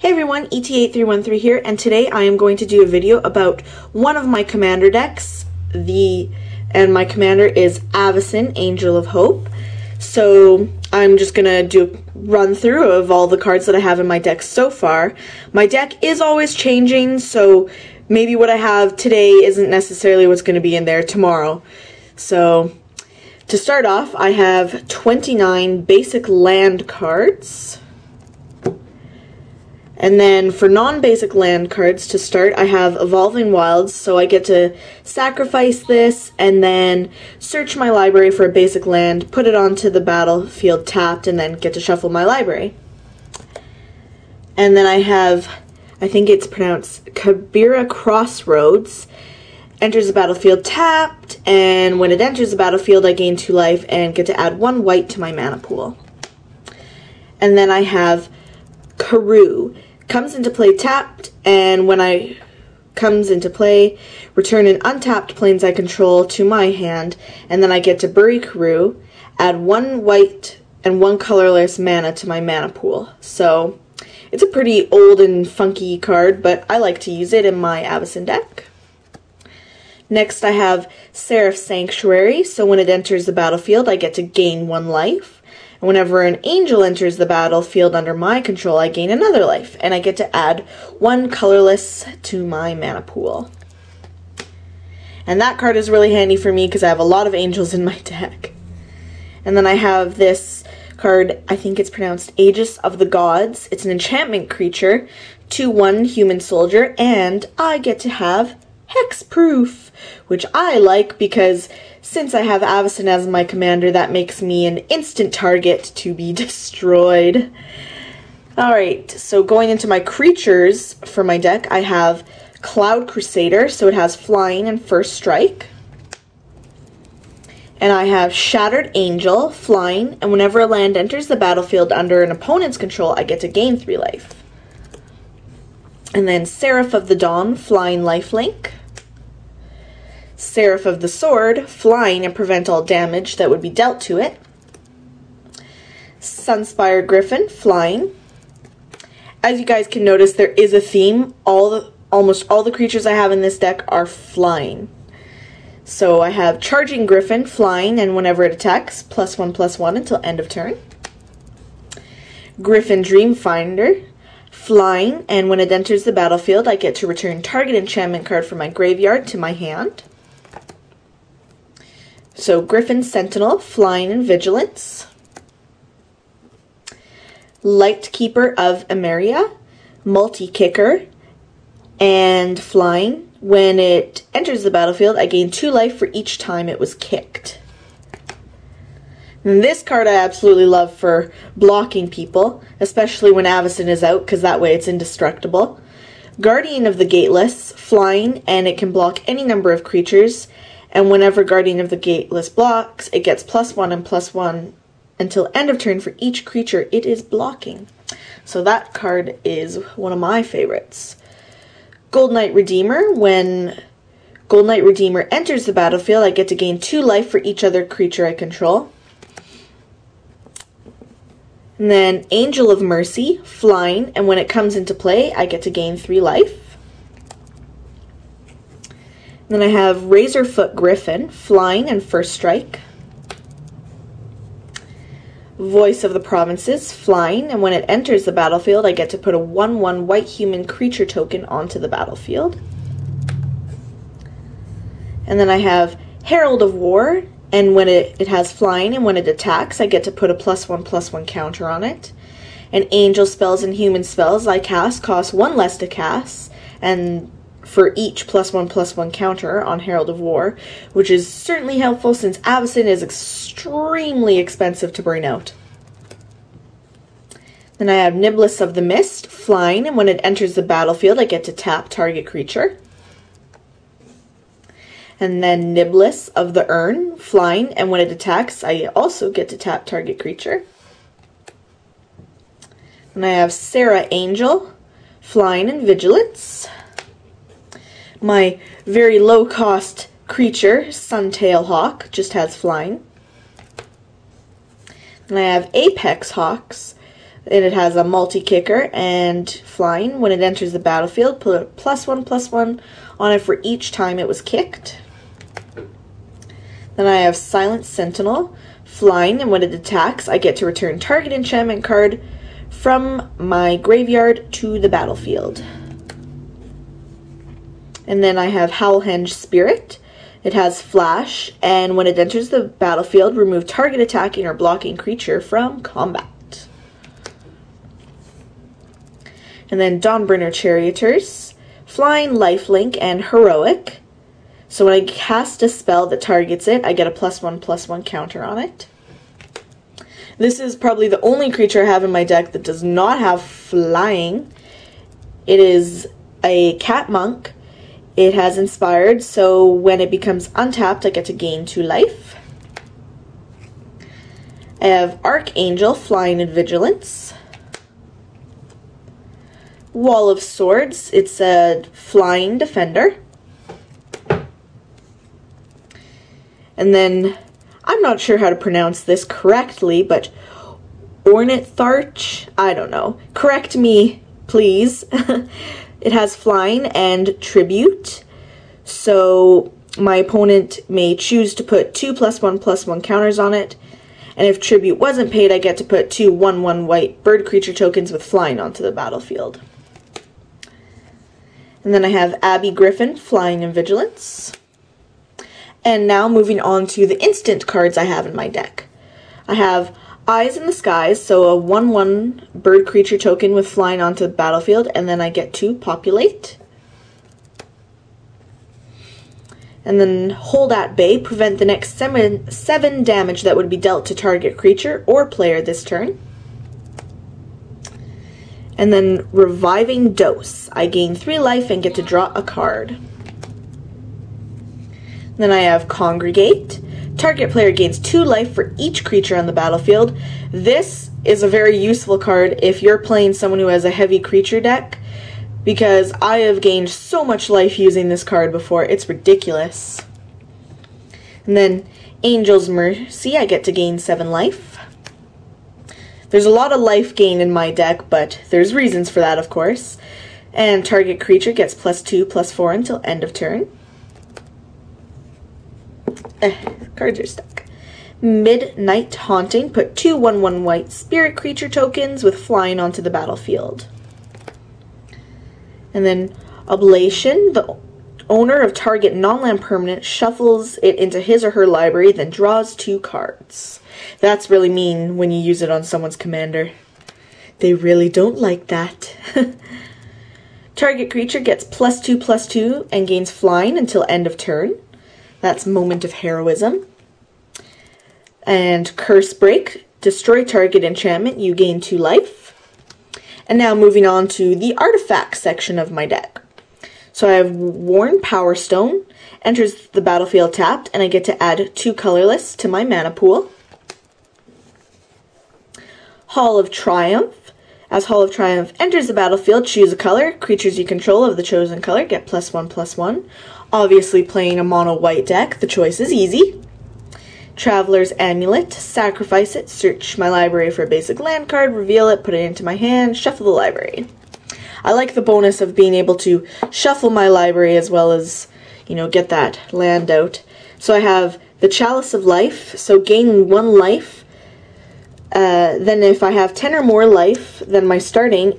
Hey everyone, ET8313 here, and today I am going to do a video about one of my commander decks, and my commander is Avacyn, Angel of Hope. So I'm just going to do a run through of all the cards that I have in my deck so far. My deck is always changing, so maybe what I have today isn't necessarily what's going to be in there tomorrow. So to start off, I have 29 basic land cards. And then for non-basic land cards to start, I have Evolving Wilds, so I get to sacrifice this and then search my library for a basic land, put it onto the battlefield tapped, and then get to shuffle my library. And then I have, I think it's pronounced Kabira Crossroads, enters the battlefield tapped, and when it enters the battlefield I gain 2 life and get to add 1 white to my mana pool. And then I have Karoo. Comes into play tapped, and when I comes into play, return an untapped planes I control to my hand, and then I get to bury Karoo, add 1 white and 1 colorless mana to my mana pool. So it's a pretty old and funky card, but I like to use it in my Avacyn deck. Next I have Seraph Sanctuary, so when it enters the battlefield I get to gain 1 life. Whenever an angel enters the battlefield under my control, I gain another life, and I get to add 1 colorless to my mana pool. And that card is really handy for me because I have a lot of angels in my deck. And then I have this card, I think it's pronounced Aegis of the Gods. It's an enchantment creature, 2/1 human soldier, and I get to have hexproof, which I like because since I have Avacyn as my commander, that makes me an instant target to be destroyed. Alright, so going into my creatures for my deck, I have Cloud Crusader, so it has flying and first strike. And I have Shattered Angel, flying, and whenever a land enters the battlefield under an opponent's control, I get to gain 3 life. And then Seraph of the Dawn, flying, lifelink. Seraph of the Sword, flying and prevent all damage that would be dealt to it. Sunspire Griffin, flying. As you guys can notice, there is a theme. Almost all the creatures I have in this deck are flying. So I have Charging Griffin, flying, and whenever it attacks, +1/+1 until end of turn. Griffin Dreamfinder, flying, and when it enters the battlefield, I get to return target enchantment card from my graveyard to my hand. So Griffin Sentinel, flying and vigilance. Lightkeeper of Emeria, multi-kicker, and flying. When it enters the battlefield, I gain 2 life for each time it was kicked. And this card I absolutely love for blocking people, especially when Avacyn is out, because that way it's indestructible. Guardian of the Gateless, flying, and it can block any number of creatures. And whenever Guardian of the Gateless blocks, it gets +1 and +1 until end of turn for each creature it is blocking. So that card is one of my favorites. Gold Knight Redeemer. When Gold Knight Redeemer enters the battlefield, I get to gain 2 life for each other creature I control. And then Angel of Mercy, flying, and when it comes into play, I get to gain 3 life. Then I have Razorfoot Griffin, flying and first strike. Voice of the Provinces, flying, and when it enters the battlefield, I get to put a 1/1 white human creature token onto the battlefield. And then I have Herald of War, and when it has flying, and when it attacks, I get to put a +1/+1 counter on it. And angel spells and human spells I cast cost 1 less to cast, and for each +1/+1 counter on Herald of War, which is certainly helpful since Avacyn is extremely expensive to bring out. Then I have Niblis of the Mist, flying, and when it enters the battlefield, I get to tap target creature. And then Niblis of the Urn, flying, and when it attacks, I also get to tap target creature. And I have Sarah Angel, flying and vigilance. My very low-cost creature, Suntail Hawk, just has flying. And I have Apex Hawks, And it has a multi-kicker and flying. When it enters the battlefield, put a +1/+1 on it for each time it was kicked. Then I have Silent Sentinel, flying, and when it attacks, I get to return target enchantment card from my graveyard to the battlefield. And then I have Howlhenge Spirit. It has Flash, and when it enters the battlefield, remove target attacking or blocking creature from combat. And then Dawnbringer Charioteers, flying, lifelink, and heroic. So when I cast a spell that targets it, I get a +1/+1 counter on it. This is probably the only creature I have in my deck that does not have flying. It is a cat monk. It has inspired, so when it becomes untapped, I get to gain 2 life. I have Archangel, flying, and vigilance. Wall of Swords, it's a flying defender. And then, I'm not sure how to pronounce this correctly, but Ornitharch, I don't know. Correct me, please. It has flying and tribute, so my opponent may choose to put 2 +1/+1 counters on it, and if tribute wasn't paid, I get to put 2 1/1 white bird creature tokens with flying onto the battlefield. And then I have Abby Griffin, flying and vigilance. And now moving on to the instant cards I have in my deck. I have Eyes in the Skies, so a 1/1 bird creature token with flying onto the battlefield, and then I get to populate. And then Hold at Bay, prevent the next 7 damage that would be dealt to target creature or player this turn. And then Reviving Dose. I gain 3 life and get to draw a card. Then I have Congregate. Target player gains 2 life for each creature on the battlefield. This is a very useful card if you're playing someone who has a heavy creature deck, because I have gained so much life using this card before. It's ridiculous. And then Angel's Mercy. I get to gain 7 life. There's a lot of life gain in my deck, but there's reasons for that, of course. And target creature gets +2/+4 until end of turn. Cards are stuck. Midnight Haunting. Put 2 1/1 white spirit creature tokens with flying onto the battlefield. And then Oblation. The owner of target non-land permanent shuffles it into his or her library, then draws 2 cards. That's really mean when you use it on someone's commander. They really don't like that. Target creature gets +2/+2 and gains flying until end of turn. That's Moment of Heroism. And Curse Break. Destroy target enchantment. You gain 2 life. And now moving on to the artifact section of my deck. So I have Worn Power Stone. Enters the battlefield tapped, and I get to add 2 colorless to my mana pool. Hall of Triumph. As Hall of Triumph enters the battlefield, choose a color. Creatures you control of the chosen color get +1/+1. Obviously playing a mono white deck, the choice is easy. Traveler's Amulet. Sacrifice it, search my library for a basic land card, reveal it, put it into my hand, shuffle the library. I like the bonus of being able to shuffle my library as well as, you know, get that land out. So I have the Chalice of Life, so gain 1 life. Then if I have 10 or more life than my starting,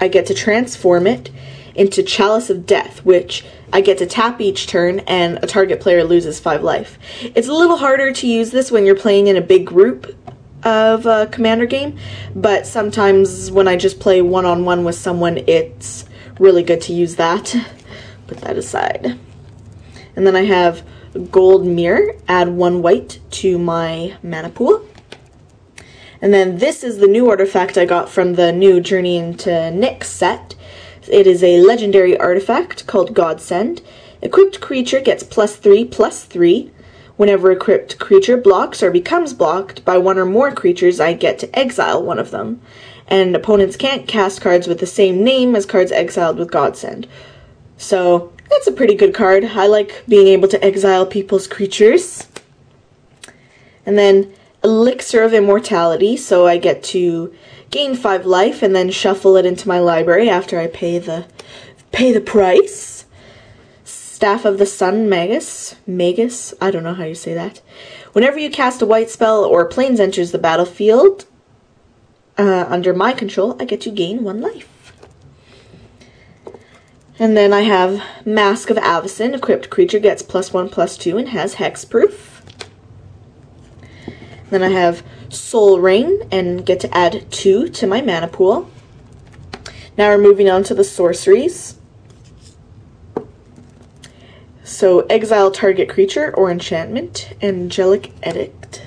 I get to transform it into Chalice of Death, which I get to tap each turn and a target player loses 5 life. It's a little harder to use this when you're playing in a big group of a commander game, but sometimes when I just play one-on-one with someone, it's really good to use that. Put that aside. And then I have Gold Mirror. Add 1 white to my mana pool. And then this is the new artifact I got from the new Journey into Nyx set. It is a legendary artifact called Godsend. Equipped creature gets +3/+3. Whenever equipped creature blocks or becomes blocked by 1 or more creatures, I get to exile 1 of them. And opponents can't cast cards with the same name as cards exiled with Godsend. So that's a pretty good card. I like being able to exile people's creatures. And then Elixir of Immortality, so I get to gain 5 life, and then shuffle it into my library after I pay the price. Staff of the Sun Magus, I don't know how you say that. Whenever you cast a white spell or planes enters the battlefield, under my control, I get to gain 1 life. And then I have Mask of Avacyn. Equipped creature gets +1/+2 and has hexproof. Then I have Soul Ring and get to add 2 to my mana pool. Now we're moving on to the sorceries. So exile target creature or enchantment. Angelic Edict.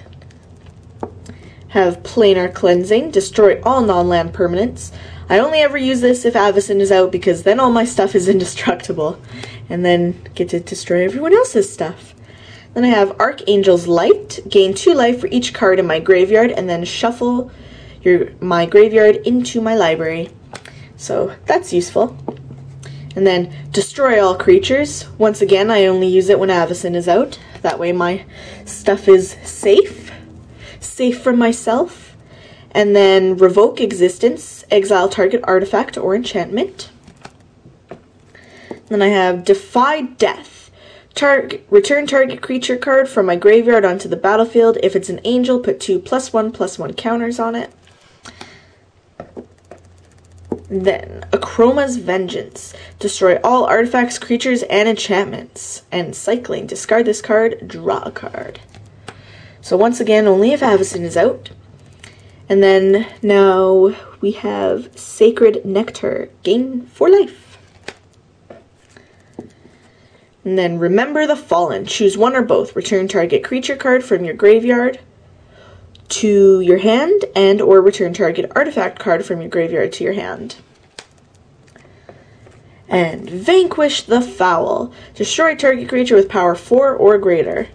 Have Planar Cleansing. Destroy all non-land permanents. I only ever use this if Avacyn is out because then all my stuff is indestructible. And then get to destroy everyone else's stuff. Then I have Archangel's Light. Gain 2 life for each card in my graveyard and then shuffle my graveyard into my library. So that's useful. And then destroy all creatures. Once again, I only use it when Avacyn is out. That way my stuff is safe. Safe from myself. And then revoke existence, exile target artifact or enchantment. Then I have Defy Death. Return target creature card from my graveyard onto the battlefield. If it's an angel, put 2 +1/+1 counters on it. Then Achroma's Vengeance. Destroy all artifacts, creatures, and enchantments. And cycling. Discard this card, draw a card. So once again, only if Avacyn is out. And then now we have Sacred Nectar. Gain 4 life. And then Remember the Fallen. Choose one or both. Return target creature card from your graveyard to your hand and or return target artifact card from your graveyard to your hand. And Vanquish the Foul. Destroy target creature with power 4 or greater.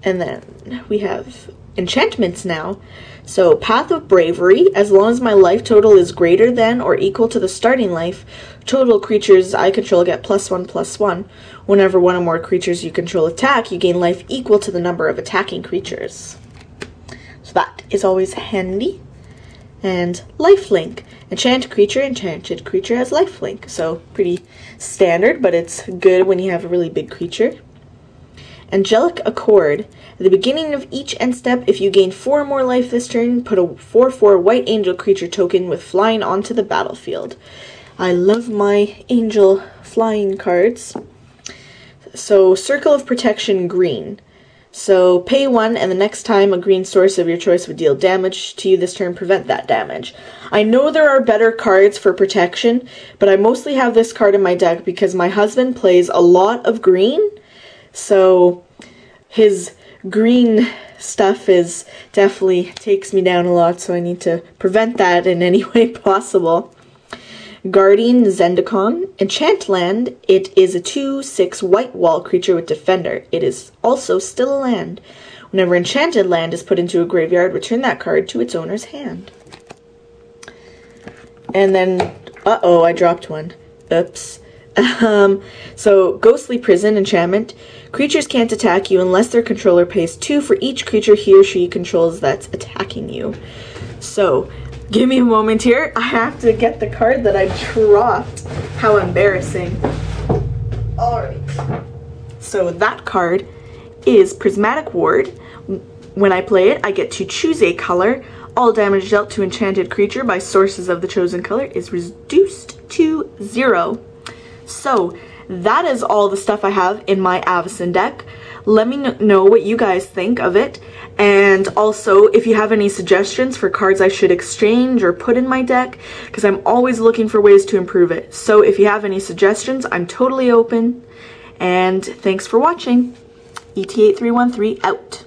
And then we have enchantments now. So Path of Bravery. As long as my life total is greater than or equal to the starting life, total creatures I control get +1/+1. Whenever one or more creatures you control attack, you gain life equal to the number of attacking creatures. So that is always handy. And lifelink. Enchanted creature has lifelink. So pretty standard, but it's good when you have a really big creature. Angelic Accord. At the beginning of each end step, if you gain 4 more life this turn, put a 4/4 white angel creature token with flying onto the battlefield. I love my angel flying cards. So Circle of Protection green. So pay 1 and the next time a green source of your choice would deal damage to you this turn, prevent that damage. I know there are better cards for protection, but I mostly have this card in my deck because my husband plays a lot of green. So his green stuff is definitely takes me down a lot, so I need to prevent that in any way possible. Guardian Zendikon. Enchantland. It is a 2/6 white wall creature with Defender. It is also still a land. Whenever enchanted land is put into a graveyard, return that card to its owner's hand. And then, uh-oh, I dropped one. Oops. So Ghostly Prison enchantment. Creatures can't attack you unless their controller pays 2 for each creature he or she controls that's attacking you. So, give me a moment here. I have to get the card that I dropped. How embarrassing. Alright. So that card is Prismatic Ward. When I play it, I get to choose a color. All damage dealt to enchanted creature by sources of the chosen color is reduced to 0. So, that is all the stuff I have in my Avacyn deck. Let me know what you guys think of it. And also, if you have any suggestions for cards I should exchange or put in my deck, because I'm always looking for ways to improve it. So if you have any suggestions, I'm totally open. And thanks for watching. ET8313 out.